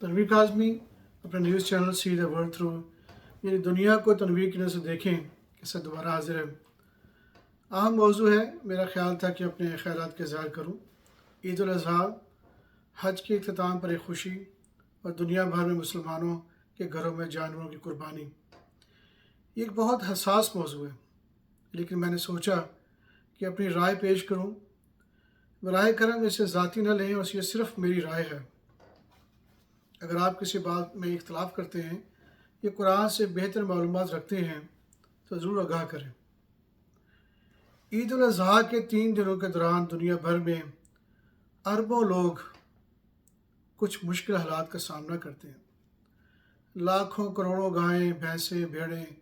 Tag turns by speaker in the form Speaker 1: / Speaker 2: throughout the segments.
Speaker 1: तनवीर काज़मी अपने news channel see the world through यानी दुनिया को तनवीर की नज़र से देखें के साथ दोबारा हाजिर है। अहम मौजू है, मेरा ख्याल था कि अपने ख्यालात का इज़हार करूँ। ईद उल अज़हा, हज के इख्तिताम पर एक खुशी और दुनिया भर में मुसलमानों के घरों में जानवरों की कुर्बानी, ये एक बहुत हसास मौजू है, लेकिन मैंने सोचा कि अपनी राय पेश करूँ। बराए करम इसे ज़ाती न लें और ये सिर्फ़ मेरी राय है। अगर आप किसी बात में इख्तलाफ करते हैं या कुरान से बेहतर मालूमात रखते हैं तो ज़रूर आगाह करें। ईद उल अज़हा के 3 दिनों के दौरान दुनिया भर में अरबों लोग कुछ मुश्किल हालात का सामना करते हैं। लाखों करोड़ों गायें, भैंसें, भेड़ें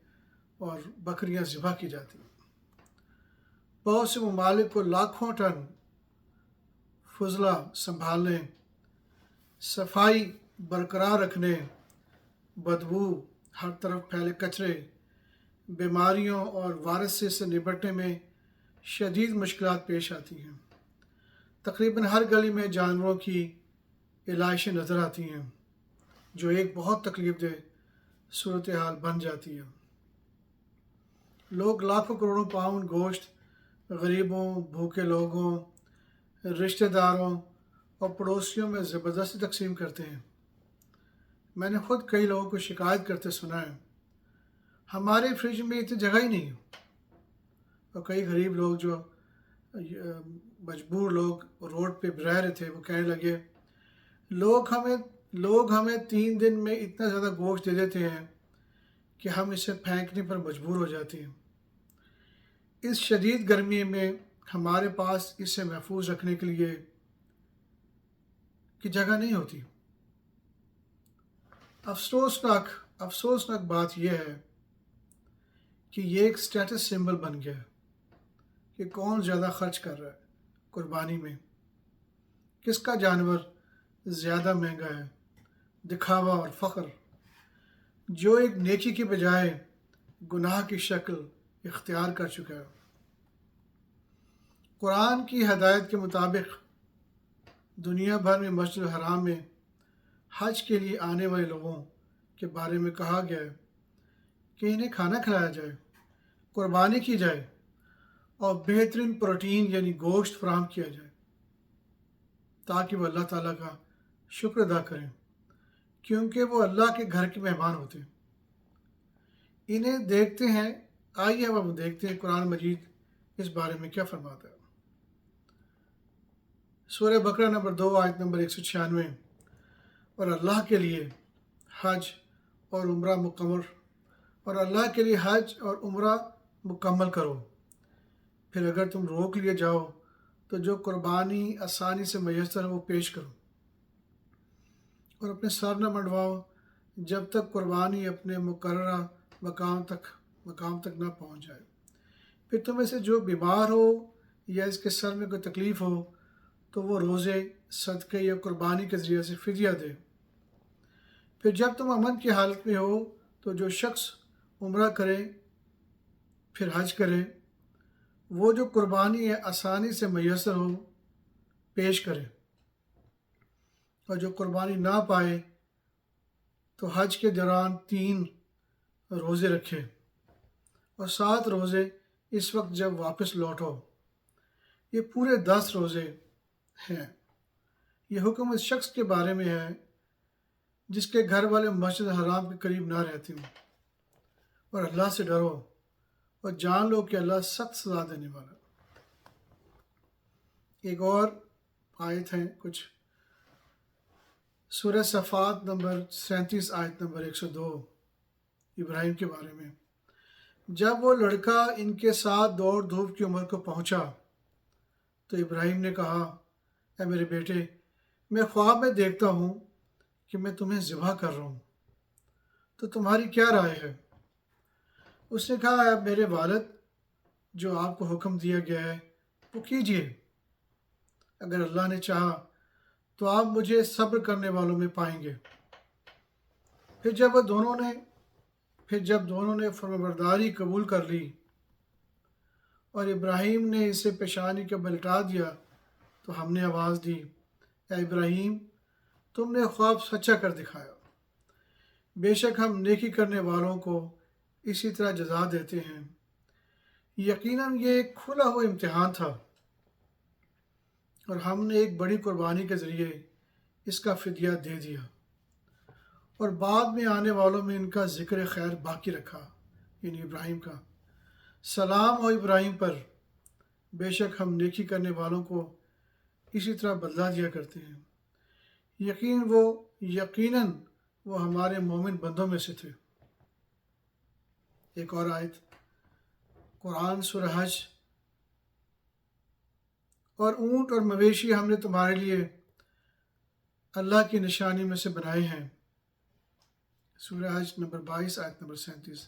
Speaker 1: और बकरियां ज़िबा की जाती हैं। बहुत से ममालिक को लाखों टन फजला संभालने, सफाई बरकरार रखने, बदबू, हर तरफ फैले कचरे, बीमारियों और वायरस से निपटने में शदीद मुश्किलात पेश आती हैं। तकरीबन हर गली में जानवरों की इलाइशें नज़र आती हैं, जो एक बहुत तकलीफ़देह सूरत हाल बन जाती है। लोग लाखों करोड़ों पाउंड गोश्त गरीबों, भूखे लोगों, रिश्तेदारों और पड़ोसियों में ज़बरदस्ती तकसीम करते हैं। मैंने ख़ुद कई लोगों को शिकायत करते सुना है, हमारे फ्रिज में इतनी जगह ही नहीं है। और कई गरीब लोग जो मजबूर लोग रोड पे रह रहे थे, वो कहने लगे लोग हमें 3 दिन में इतना ज़्यादा गोश्त दे देते हैं कि हम इसे फेंकने पर मजबूर हो जाते हैं। इस शदीद गर्मी में हमारे पास इसे महफूज रखने के लिए की जगह नहीं होती। अफसोसनाक बात यह है कि ये एक स्टेटस सिंबल बन गया है कि कौन ज़्यादा खर्च कर रहा है कुर्बानी में, किसका जानवर ज़्यादा महंगा है। दिखावा और फ़ख्र जो एक नेकी की बजाय गुनाह की शक्ल इख्तियार कर चुका है। कुरान की हदायत के मुताबिक दुनिया भर में मस्जिद हराम में हज के लिए आने वाले लोगों के बारे में कहा गया है कि इन्हें खाना खिलाया जाए, कुर्बानी की जाए और बेहतरीन प्रोटीन यानी गोश्त फराहम किया जाए, ताकि वो अल्लाह ताला का शुक्र अदा करें, क्योंकि वो अल्लाह के घर के मेहमान होते हैं। इन्हें देखते हैं, आइए अब हम देखते हैं कुरान मजीद इस बारे में क्या फरमाता है। सूरह बकरा नंबर 2 आयत नंबर 196, और अल्लाह के लिए हज और उम्रा मुकम्मल करो। फिर अगर तुम रोक लिए जाओ तो जो कुर्बानी आसानी से मैसर हो वो पेश करो, और अपने सर न मंडवाओ जब तक कुर्बानी अपने मुकर्ररा मकाम तक न पहुंच जाए। फिर तुम में से जो बीमार हो या इसके सर में कोई तकलीफ़ हो तो वो रोज़े, सदक़े या कुर्बानी के ज़रिए से फ़िदिया दे। फिर जब तुम अमन की हालत में हो तो जो शख्स उम्रा करे फिर हज करे, वो जो कुर्बानी है आसानी से मैसर हो पेश करे, और जो कुर्बानी ना पाए तो हज के दौरान 3 रोज़े रखे और 7 रोज़े इस वक्त जब वापस लौटो। ये पूरे 10 रोज़े हैं। ये हुक्म इस शख्स के बारे में है जिसके घर वाले मस्जिद हराम के करीब ना रहते हों। और अल्लाह से डरो और जान लो कि अल्लाह सख्त सज़ा देने वाला। एक और आयत है कुछ, सूरह सफ़ात नंबर 37 आयत नंबर 102, इब्राहिम के बारे में। जब वो लड़का इनके साथ दौड़ धूप की उम्र को पहुंचा तो इब्राहिम ने कहा, ऐ मेरे बेटे, मैं ख्वाब में देखता हूँ कि मैं तुम्हें ज़िबा कर रहा हूँ, तो तुम्हारी क्या राय है? उसने कहा, मेरे वालिद, जो आपको हुक्म दिया गया है वो कीजिए। अगर अल्लाह ने चाहा तो आप मुझे सब्र करने वालों में पाएंगे। फिर जब दोनों ने फरमाबरदारी कबूल कर ली और इब्राहिम ने इसे पेशानी के बल लटा दिया तो हमने आवाज़ दी, ऐ इब्राहिम, تم نے خواب سچا کر دکھایا۔ بے شک ہم نیکی کرنے والوں کو اسی طرح جزا دیتے ہیں۔ یقیناً یہ ایک کھلا ہوا امتحان تھا، اور ہم نے ایک بڑی قربانی کے ذریعے اس کا فدیہ دے دیا، اور بعد میں آنے والوں میں ان کا ذکر خیر باقی رکھا، یعنی ابراہیم کا۔ سلام ہو ابراہیم پر، بے شک ہم نیکی کرنے والوں کو اسی طرح بدلہ دیا کرتے ہیں۔ یقیناً وہ ہمارے مومن بندوں میں سے تھے۔ ایک اور آیت، قرآن سورہ حج، اور اونٹ اور مویشی ہم نے تمہارے لیے اللہ کی نشانی میں سے بنائے ہیں۔ سورہ حج نمبر 22 آیت نمبر 37۔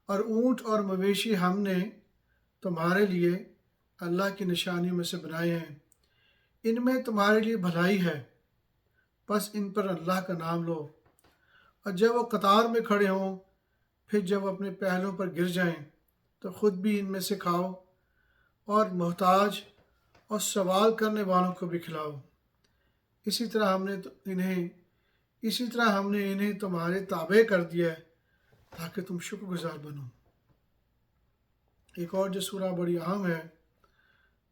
Speaker 1: اور اونٹ اور مویشی ہم نے تمہارے لیے اللہ کی نشانی میں سے بنائے ہیں، ان میں تمہارے لیے بھلائی ہے، بس ان پر اللہ کا نام لو، اور جب وہ قطار میں کھڑے ہوں، پھر جب وہ اپنے پہلوں پر گر جائیں تو خود بھی ان میں سے کھاؤ، اور محتاج اور سوال کرنے والوں کو بھی کھلاؤ۔ اسی طرح ہم نے انہیں تمہارے تابع کر دیا ہے تاکہ تم شکر گزار بنو۔ ایک اور جو سورہ بڑی اہم ہے،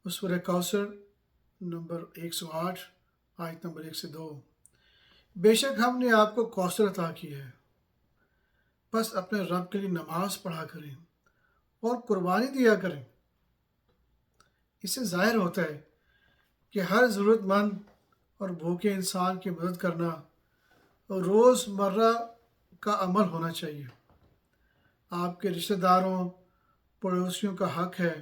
Speaker 1: وہ سورہ کوثر نمبر 108 آیت نمبر 1 سے 2۔ بے شک ہم نے آپ کو کوثر عطا کی ہے، بس اپنے رب کے لیے نماز پڑھا کریں اور قربانی دیا کریں۔ اس سے ظاہر ہوتا ہے کہ ہر ضرورت مند اور بھوکے انسان کی مدد کرنا روز مرہ کا عمل ہونا چاہیے۔ آپ کے رشتہ داروں، پڑوسیوں کا حق ہے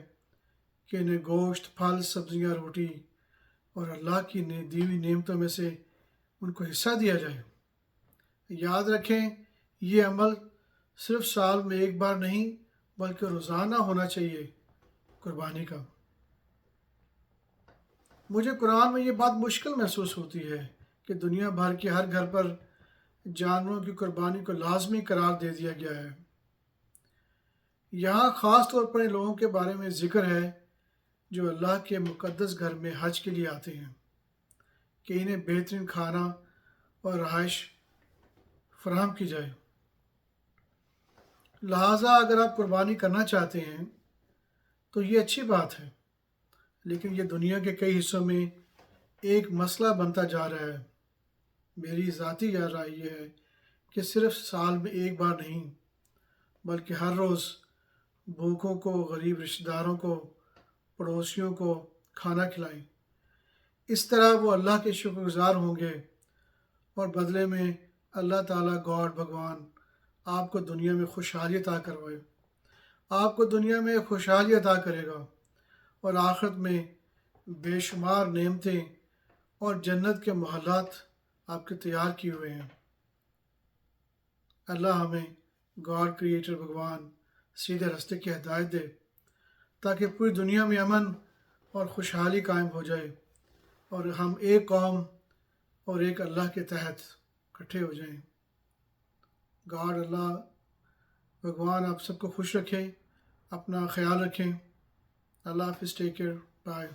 Speaker 1: کہ انہیں گوشت، پھل، سبزیاں، روٹی اور اللہ کی دی ہوئی نعمتوں میں سے ان کو حصہ دیا جائے۔ یاد رکھیں، یہ عمل صرف سال میں ایک بار نہیں بلکہ روزانہ ہونا چاہیے۔ قربانی کا مجھے قرآن میں یہ بات مشکل محسوس ہوتی ہے کہ دنیا بھر کے ہر گھر پر جانوروں کی قربانی کو لازمی قرار دے دیا گیا ہے۔ یہاں خاص طور پر ان لوگوں کے بارے میں ذکر ہے جو اللہ کے مقدس گھر میں حج کے لیے آتے ہیں کہ انہیں بہترین کھانا اور رہائش فراہم کی جائے۔ لہٰذا اگر آپ قربانی کرنا چاہتے ہیں تو یہ اچھی بات ہے، لیکن یہ دنیا کے کئی حصوں میں ایک مسئلہ بنتا جا رہا ہے۔ میری ذاتی رائے یہ ہے کہ صرف سال میں ایک بار نہیں بلکہ ہر روز بھوکوں کو، غریب رشتہ داروں کو، پڑوسیوں کو کھانا کھلائیں۔ اس طرح وہ اللہ کے شکر گزار ہوں گے، اور بدلے میں اللہ تعالیٰ گاڈ بھگوان آپ کو دنیا میں خوشحالی عطا کروائے، آپ کو دنیا میں خوشحالی عطا کرے گا، اور آخرت میں بے شمار نعمتیں اور جنت کے محلات آپ کے تیار کیے ہوئے ہیں۔ اللہ ہمیں گاڈ کریٹر بھگوان سیدھے راستے کی ہدایت دے تاکہ پوری دنیا میں امن اور خوشحالی قائم ہو جائے، اور ہم ایک قوم اور ایک اللہ کے تحت اکٹھے ہو جائیں۔ گاڈ اللہ بھگوان آپ سب کو خوش رکھے، اپنا خیال رکھیں۔ اللہ حافظ، ٹیک کیئر، بائے۔